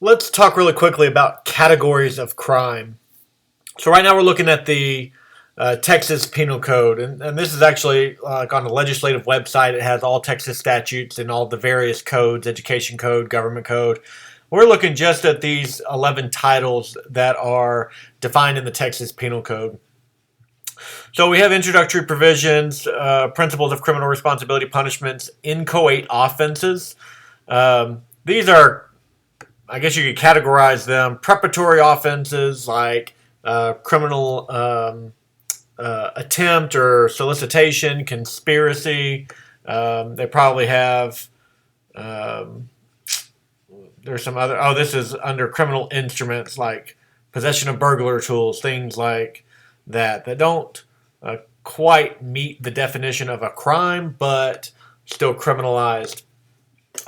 Let's talk really quickly about categories of crime. So right now we're looking at the Texas Penal Code, and this is actually like on the legislative website. It has all Texas statutes and all the various codes: education code, government code. We're looking just at these 11 titles that are defined in the Texas Penal Code. So we have introductory provisions, principles of criminal responsibility, punishments, inchoate offenses. These are, I guess you could categorize them, preparatory offenses like criminal attempt or solicitation, conspiracy. They probably have. Um, there's some other. Oh, this is under criminal instruments like possession of burglar tools, things like that don't quite meet the definition of a crime, but still criminalized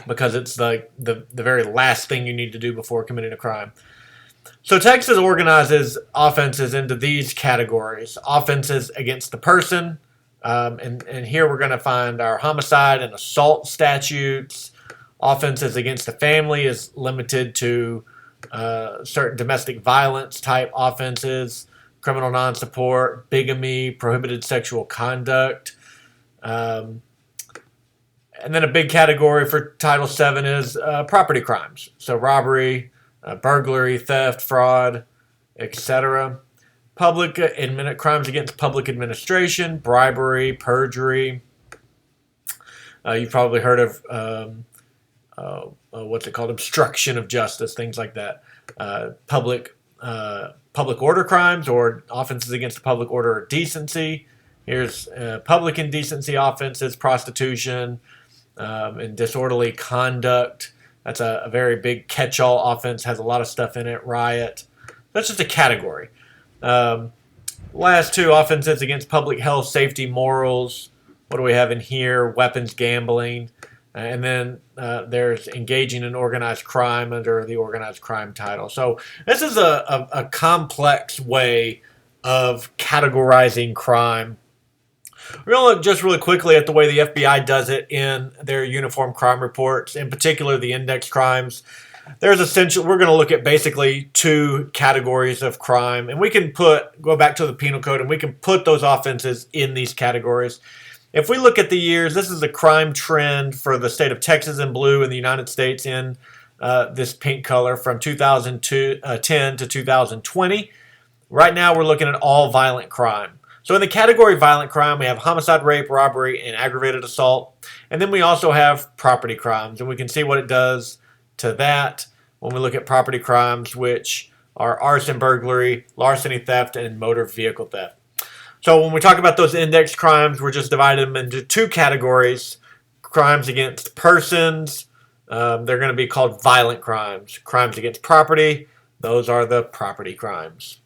because it's like the very last thing you need to do before committing a crime. So Texas organizes offenses into these categories: offenses against the person, and here we're going to find our homicide and assault statutes. Offenses against the family is limited to certain domestic violence type offenses, criminal non-support, bigamy, prohibited sexual conduct. Um, and then a big category for Title VII is property crimes. So robbery, burglary, theft, fraud, etc. Public crimes against public administration, bribery, perjury. You've probably heard of what's it called? Obstruction of justice, things like that. Public order crimes or offenses against the public order or decency. Here's public indecency offenses, prostitution, and disorderly conduct. That's a very big catch-all offense, has a lot of stuff in it, riot. That's just a category. Last two, offenses against public health, safety, morals. What do we have in here? Weapons, gambling. And then there's engaging in organized crime under the organized crime title. So this is a complex way of categorizing crime. We're going to look just really quickly at the way the FBI does it in their uniform crime reports, in particular the index crimes. We're going to look at basically two categories of crime, and we can go back to the penal code, and we can put those offenses in these categories. If we look at the years, this is the crime trend for the state of Texas in blue and the United States in this pink color from 2010 to 2020. Right now, we're looking at all violent crime. So in the category violent crime, we have homicide, rape, robbery, and aggravated assault. And then we also have property crimes. And we can see what it does to that when we look at property crimes, which are arson, burglary, larceny, theft, and motor vehicle theft. So when we talk about those index crimes, we're just dividing them into two categories. Crimes against persons, they're going to be called violent crimes. Crimes against property, those are the property crimes.